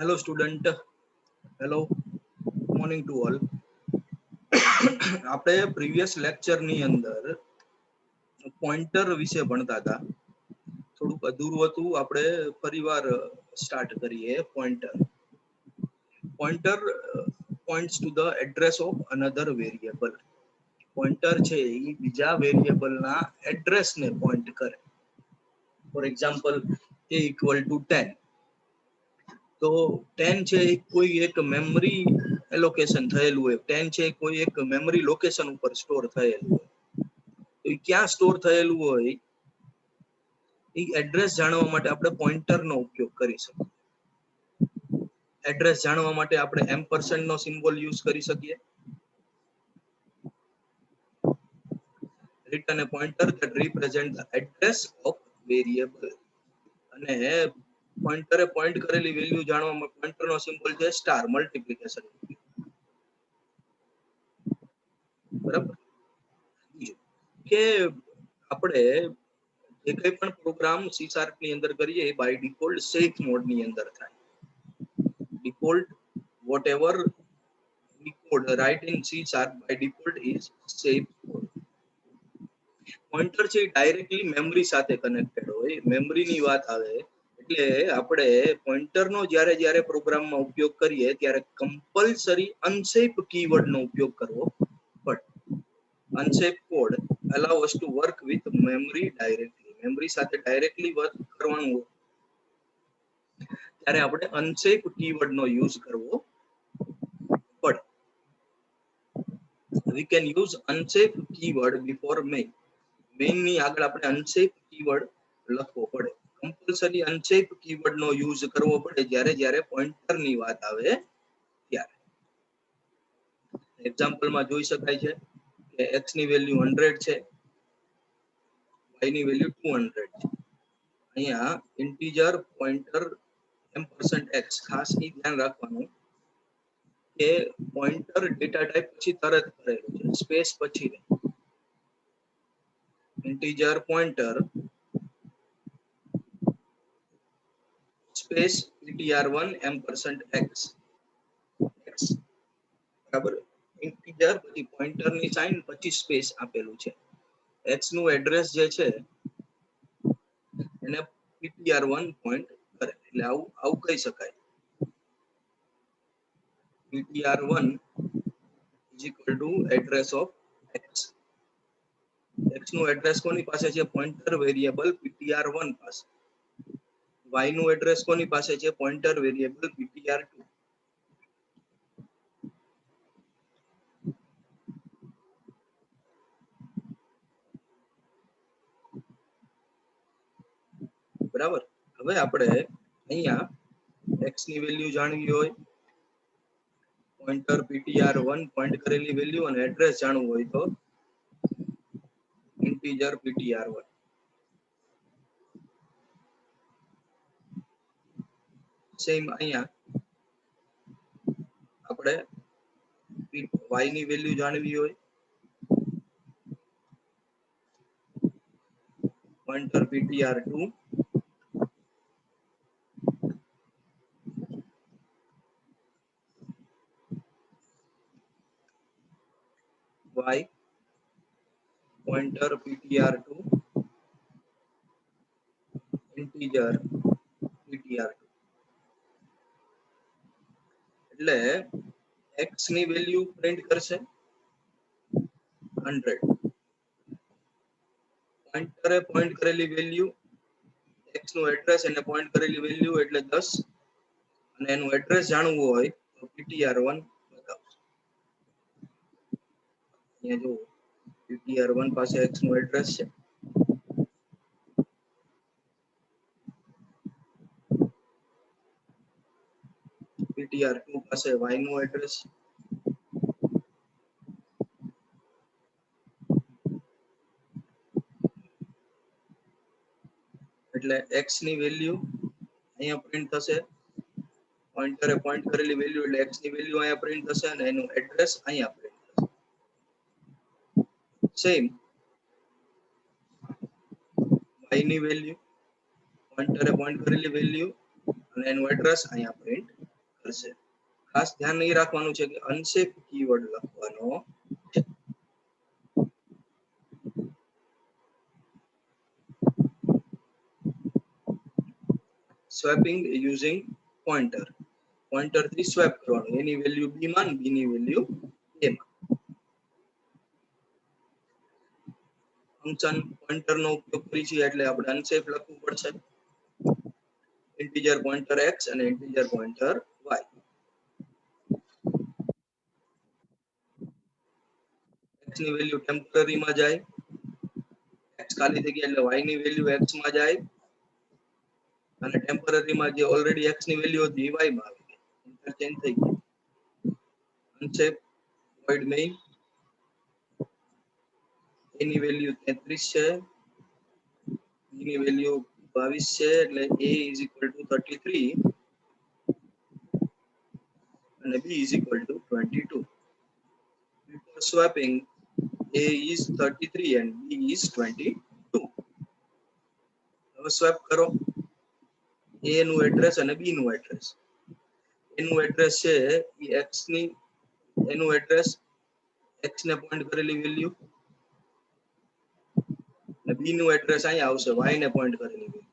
Hello student, hello, morning to all. આપણે previous lecture ની અંદર પોઇન્ટર વિશે ભણતા હતા. થોડુંક અધૂરું હતું, આપણે ફરીવાર સ્ટાર્ટ કરીએ. Pointer points to the address of another variable. Pointer છે એ બીજા વેરિયેબલ ના એડ્રેસ ને પોઇન્ટ કરે. For example a equal to 10. તો 10 છે કોઈ એક મેમરી એલોકેશન થયેલું હોય. 10 છે કોઈ એક મેમરી લોકેશન ઉપર સ્ટોર થયેલું હોય. તો એ ક્યાં સ્ટોર થયેલું હોય એ એડ્રેસ જાણવા માટે આપણે પોઇન્ટર નો ઉપયોગ કરી શકીએ. એડ્રેસ જાણવા માટે આપણે એમ્પરસેન્ડ નો સિમ્બોલ યુઝ કરી શકીએ. Return a pointer that represent the address of variable. અને પોઇન્ટરે પોઇન્ટ કરેલી વેલ્યુ જાણવા માટે પોઇન્ટર નો સિમ્બોલ છે સ્ટાર, મલ્ટીપ્લિકેશન. બરાબર કે આપણે જે કંઈ પણ પ્રોગ્રામ C# ની અંદર કરીએ એ બાય ડિફોલ્ટ સેફ મોડ ની અંદર થાય. Default whatever we code write in C# by default is safe mode. Pointer છે ડાયરેક્ટલી મેમરી સાથે કનેક્ટેડ હોય. મેમરી ની વાત આવે એટલે આપણે પોઇન્ટર નો જ્યારે પ્રોગ્રામમાં ઉપયોગ કરીએ ત્યારે કમ્પલસરી અનસેફ કીવર્ડ નો ઉપયોગ કરવો પડે. Unsafe code allow us to work with memory directly. Memory સાથે ડાયરેક્ટલી વર્ક કરવાનું હોય ત્યારે આપણે અનસેફ કીવર્ડ નો યુઝ કરવો પડે. we can use unsafe keyword before main. Main ની આગળ આપણે અનસેફ કીવર્ડ લખવો પડે. કમ્પલસરી અનસેફ કીવર્ડ નો યુઝ કરવો પડે જ્યારે પોઇન્ટર ની વાત આવે ત્યારે. એક્ઝામ્પલ માં જોઈ શકાય છે કે x ની વેલ્યુ 100 છે, y ની વેલ્યુ 200 છે. અહીંયા ઇન્ટીજર પોઇન્ટર %x ખાસ એ ધ્યાન રાખવાનું કે પોઇન્ટર ડેટા ટાઈપ પછી તરત કરેલું છે, સ્પેસ પછી નહીં. Integer pointer space ptr1 %x. બરાબર, ઇન્ટીજર પછી પોઇન્ટર ની સાઇન પછી સ્પેસ આપેલું છે. x નું એડ્રેસ જે છે એને ptr1 પોઇન્ટ કરે એટલે આવું કહી શકાય. ptr1 is equal to address of x. x નું એડ્રેસ કોની પાસે છે? પોઇન્ટર વેરિયેબલ ptr1 પાસે. y નું એડ્રેસ કોની પાસે છે? Pointer variable ptr2. બરાબર, હવે આપણે અહીંયા x ની વેલ્યુ જાણવી હોય, પોઇન્ટર ptr1 પોઇન્ટ કરેલી વેલ્યુ અને એડ્રેસ જાણવું હોય તો ઇન્ટીજર ptr1. સેમ અહીંયા આપણે y ની વેલ્યુ જાણવી હોય, pointer ptr2 y pointer ptr2 integer ptr2. એટલે x ની વેલ્યુ પ્રિન્ટ કરશે 100, પોઇન્ટરે પોઇન્ટ કરેલી વેલ્યુ, x નું એડ્રેસ એને પોઇન્ટ કરેલી વેલ્યુ એટલે 10 અને એનું એડ્રેસ જાણવું હોય તો ptr1 બતાવશે. અહીંયા જો ptr1 પાસે x નું એડ્રેસ છે, ptr2 પાસે y નું એડ્રેસ, એટલે x ની વેલ્યુ અહીંયા પ્રિન્ટ થશે, પોઇન્ટરે પોઇન્ટ કરેલી વેલ્યુ એટલે x ની વેલ્યુ અહીંયા પ્રિન્ટ થશે અને એનું એડ્રેસ અહીંયા પ્રિન્ટ થશે. સેમ y ની વેલ્યુ, પોઇન્ટરે પોઇન્ટ કરેલી વેલ્યુ અને એનું એડ્રેસ અહીંયા પ્રિન્ટ કરશે. ખાસ ધ્યાન નહીં રાખવાનું છે કે અનસેફ કીવર્ડ લખવાનો છે. સ્વેપિંગ યુઝિંગ પોઇન્ટર, પોઇન્ટર થી સ્વેપ કરવાનું, એની વેલ્યુ બી માં, બી ની વેલ્યુ એ માં. ફંક્શન પોઇન્ટર નો ઉપયોગ કરી છે એટલે આપણે અનસેફ લખવું પડશે. ઇન્ટીજર પોઇન્ટર x અને ઇન્ટીજર પોઇન્ટર y. x ની વેલ્યુ ટેમ્પરરી માં જાય, x ખાલી થઈ ગયા એટલે y ની વેલ્યુ x માં જાય, અને ટેમ્પરરી માં જે ઓલરેડી x ની વેલ્યુ હતી y માં આવી ગઈ, ઇન્ટરચેન્જ થઈ ગઈ. અનસેફ વોઇડ મેઇન, એની વેલ્યુ 33 છે, એની વેલ્યુ 22 છે, એટલે a is equal to 33 અને b is equal to 22. Before swapping, a is 33 and b is 22. હવે સ્વેપ કરો, a નું એડ્રેસ અને b નું એડ્રેસ. a નું એડ્રેસ છે એ x ની, એનું એડ્રેસ x ને પોઈન્ટ કરેલી વેલ્યુ, અને b નું એડ્રેસ અહીંયા આવશે y ને પોઈન્ટ કરેલી વેલ્યુ.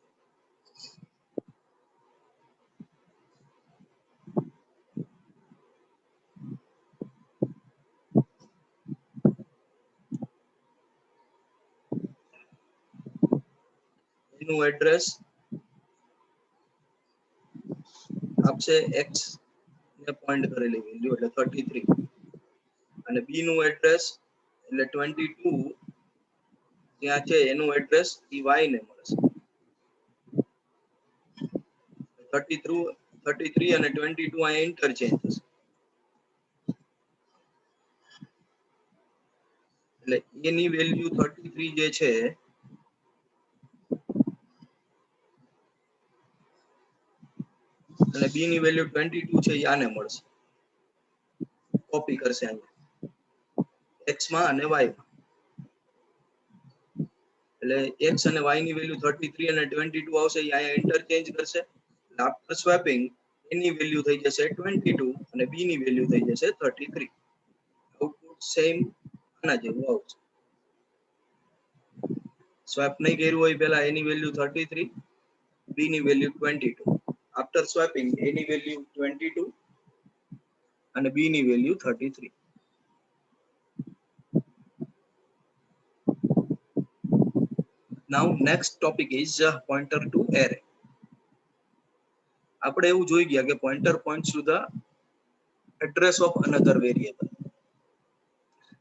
એનું એડ્રેસ આપશે x ને પોઈન્ટ કરેલી વેલ્યુ એટલે 33, અને b નું એડ્રેસ એટલે 22 ત્યાં છે, એનું એડ્રેસ y ને મળશે. 33 અને 22 અહીંયા ઇન્ટરચેન્જ થશે, એટલે એની વેલ્યુ 33 જે છે અને b ની વેલ્યુ 22 છે એ આને મળશે. કોપી કરશે અહીંયા x માં અને y માં, એટલે x અને y ની વેલ્યુ 33 અને 22 આવશે, એ અહીંયા ઇન્ટરચેન્જ કરશે. આફ્ટર સ્વેપિંગ એની વેલ્યુ થઈ જશે 22 અને b ની વેલ્યુ થઈ જશે 33. આઉટપુટ સેમ આના જેવું આવશે. સ્વેપ નહીં કર્યું હોય પહેલા એની વેલ્યુ 33, b ની વેલ્યુ 22. આફ્ટર સ્વેપિંગ એની વેલ્યુ 22 અને b ની value 33. Now next topic is pointer to array. આપણે એવું જોઈ ગયા કે pointer points to the address of another variable.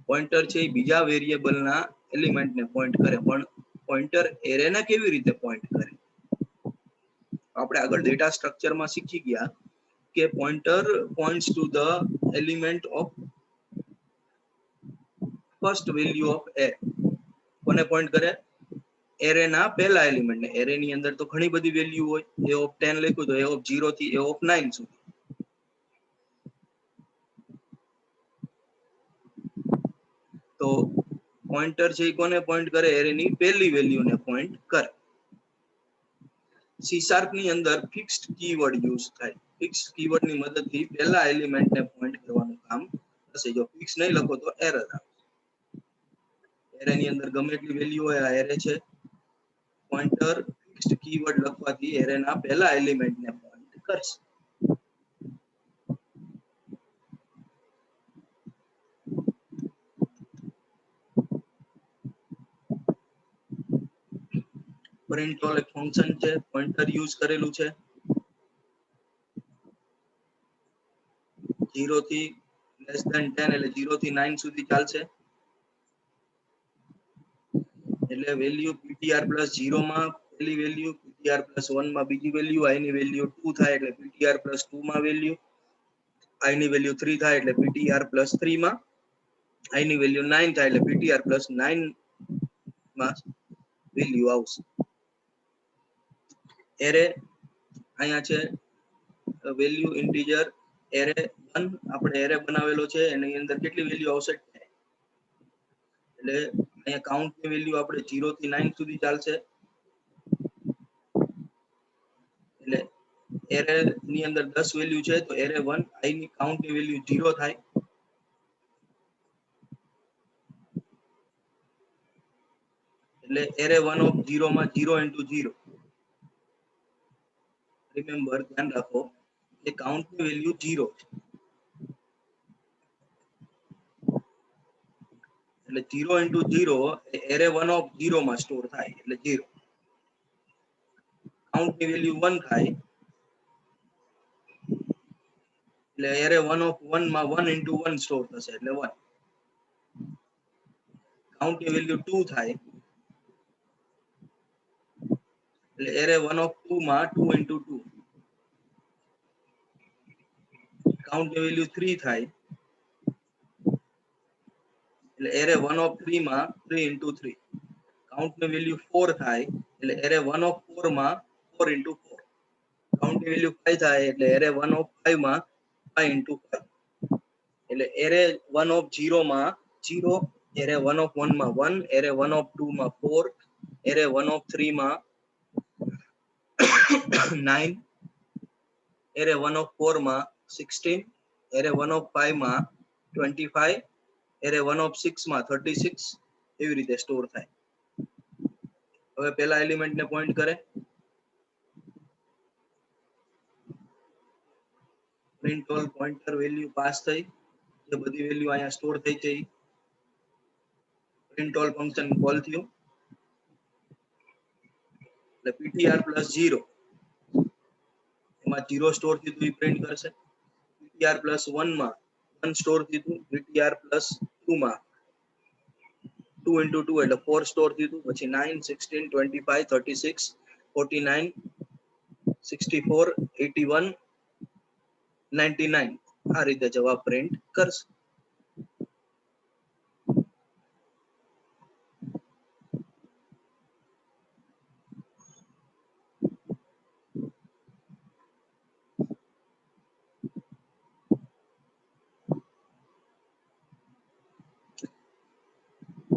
Pointer છે એ બીજા વેરિયેબલ ના એલિમેન્ટ ને પોઈન્ટ કરે, પણ પોઈન્ટર એરે ને કેવી રીતે પોઈન્ટ કરે? આપણે આગળ ડેટા સ્ટ્રક્ચર માં શીખી ગયા કે pointer points to the element of first value of A. કોને પોઈન્ટ કરે? એરે ના પહેલા એલિમેન્ટ ને. એરે ની અંદર તો ઘણી બધી વેલ્યુ હોય, a of 10 લખ્યું તો a of 0 થી a of 9 સુધી. તો પોઈન્ટર છે એ કોને પોઈન્ટ કરે? એરે ની પહેલી વેલ્યુ ને પોઈન્ટ કરે. સી શાર્પ ની અંદર ફિક્સ્ડ કીવર્ડ યુઝ થાય. ફિક્સ્ડ કીવર્ડ ની મદદથી પહેલા એલિમેન્ટ ને પોઈન્ટ કરવાનું કામ થશે. જો ફિક્સ નહીં લખો તો એરર આવે. એરે ની અંદર ગમે એટલી વેલ્યુ હોય, આ એરે છે, પોઈન્ટર ફિક્સ્ડ કીવર્ડ લખવાથી એરે ના પહેલા એલિમેન્ટ ને પોઈન્ટ કરશે. પ્રિન્ટ ઓલ એક ફંક્શન છે, પોઈન્ટર યુઝ કરેલું છે. 0 થી લેસ ધેન 10 એટલે 0 થી 9 સુધી ચાલશે. એટલે વેલ્યુ ptr પ્લસ 0 માં પહેલી વેલ્યુ, ptr પ્લસ 1 માં બીજી વેલ્યુ, i ની વેલ્યુ 2 થાય એટલે ptr પ્લસ 2 માં વેલ્યુ, i ની વેલ્યુ 3 થાય એટલે ptr પ્લસ 3 માં, i ની વેલ્યુ 9 થાય એટલે ptr પ્લસ 9 માં વેલ્યુ આવશે. એરે અહીંયા છે વેલ્યુ ઇન્ટીજર એરે 1, આપણે એરે બનાવેલો છે, એની અંદર કેટલી વેલ્યુ આવશે? એટલે અહીંયા કાઉન્ટ ની વેલ્યુ આપણે 0 થી 9 સુધી ચાલશે. એટલે એરે ની અંદર 10 વેલ્યુ છે તો એરે 1 i ની કાઉન્ટ ની વેલ્યુ 0 થાય. એટલે એરે 1 ઓફ 0 માં 0 into 0. રિમેમ્બર, ધ્યાન રાખો કે કાઉન્ટ ની વેલ્યુ 0 છે. એટલે 0 into 0 એરે 1 ઓફ 0 માં સ્ટોર થાય એટલે 0. કાઉન્ટ ની વેલ્યુ 1 થાય એટલે એરે 1 ઓફ 1 માં 1 into 1 સ્ટોર થશે એટલે 1. કાઉન્ટ ની વેલ્યુ 2 થાય એટલે એરે 1 ઓફ 2 માં 2 into 2. કાઉન્ટ ની વેલ્યુ 3 થાય એટલે એરે 1 ઓફ 3 માં 3 into 3. કાઉન્ટ ની વેલ્યુ 4 થાય એટલે એરે 1 ઓફ 4 માં 4 into 4. કાઉન્ટ ની વેલ્યુ 5 થાય એટલે એરે 1 ઓફ 5 માં 5 into 5. એટલે એરે 1 ઓફ 0 માં 0, એરે 1 ઓફ 1 માં 1, એરે 1 ઓફ 2 માં 4, એરે 1 ઓફ 3 માં 9, એરે 1 ઓફ 4 માં 16, એરે 1 ઓફ 5 માં 25, એરે 1 ઓફ 6 માં 36 એવી રીતે સ્ટોર થાય. હવે પહેલા એલિમેન્ટ ને પોઈન્ટ કરે, print all pointer value pass થઈ, જે બધી વેલ્યુ અહીંયા સ્ટોર થઈ છે. પ્રિન્ટ ઓલ ફંક્શન કોલ થયું એટલે ptr plus 0 એમાં 0 સ્ટોર થયું એ પ્રિન્ટ કરશે. ptr plus 1 માં 1 સ્ટોર થયું, ptr plus 2 માં 2 into 2 એટલે 4 સ્ટોર થયું, પછી 9, 16, 25, 36, 49, 64, 81, 99 આ રીતે જવાબ પ્રિન્ટ કરશે.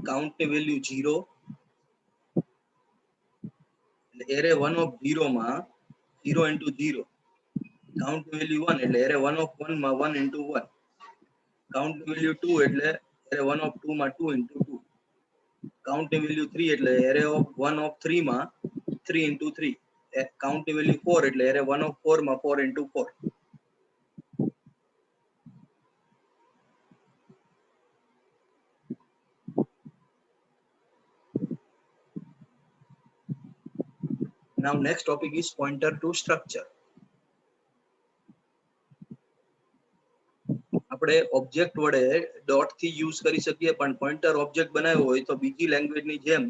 કાઉન્ટ ની વેલ્યુ 0 એટલે એરે 1 ઓફ 0 માં 0 into 0. કાઉન્ટ ની વેલ્યુ 1 એટલે એરે 1 ઓફ 1 માં 1 into 1. કાઉન્ટ ની વેલ્યુ 2 એટલે એરે 1 ઓફ 2 માં 2 into 2. કાઉન્ટ ની વેલ્યુ 3 એટલે એરે ઓફ 1 ઓફ 3 માં 3 into 3. કાઉન્ટ ની વેલ્યુ 4 એટલે એરે 1 ઓફ 4 માં 4 into 4. Now next topic is pointer to structure. આપણે ઓબ્જેક્ટ વડે ડોટ થી યુઝ કરી શકીએ, પણ પોઇન્ટર ઓબ્જેક્ટ બનાવ્યો હોય તો બીજી લેંગ્વેજ ની જેમ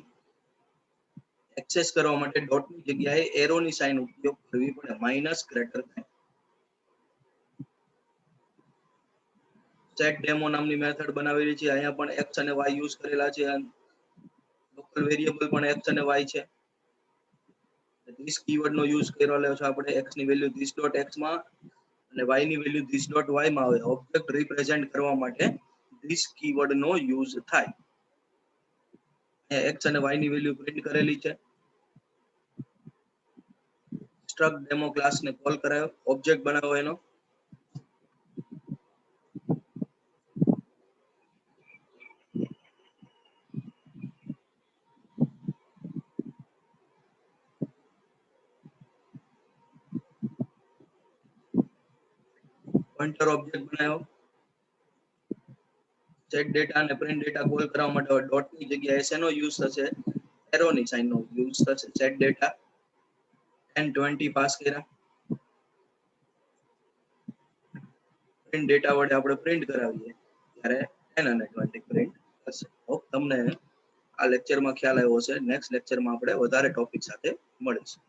એક્સેસ કરવા માટે ડોટ ની જગ્યાએ એરો ની સાઇન ઉપયોગ કરવી પડે, માઇનસ ગ્રેટર થાય. સેટ ડેમો નામની મેથડ બનાવેલી છે, અહીંયા પણ x અને y યુઝ કરેલા છે. લોકલ વેરિયેબલ પણ x અને y છે. this કીવર્ડ નો યુઝ કરેલો છે આપણે. x ની વેલ્યુ this dot x માં અને y ની વેલ્યુ this dot y માં આવે. ઓબ્જેક્ટ રિપ્રેઝેન્ટ કરવા માટે this કીવર્ડ નો યુઝ થાય. x અને y ની વેલ્યુ પ્રિન્ટ કરેલી છે. સ્ટ્રક્ટ ડેમો ક્લાસ ને કોલ કરાયો, ઓબ્જેક્ટ બનાવ્યો એનો. પોઇન્ટર ઓબ્જેક્ટ બનાવ્યો. સેટ ડેટા અને પ્રિન્ટ ડેટા કોલ કરવા માટે ડોટ ની જગ્યાએ શેનો યુઝ થશે? એરો ની સાઇન નો યુઝ થશે. સેટ ડેટા 10, 20 પાસ કર્યા. પ્રિન્ટ ડેટા વડે આપણે પ્રિન્ટ કરાવીએ ત્યારે 10 અને 20 પ્રિન્ટ થશે. હોપ તમને આ લેક્ચરમાં ખ્યાલ આવ્યો હશે. નેક્સ્ટ લેક્ચરમાં આપણે વધારે ટોપિક સાથે મળીશું.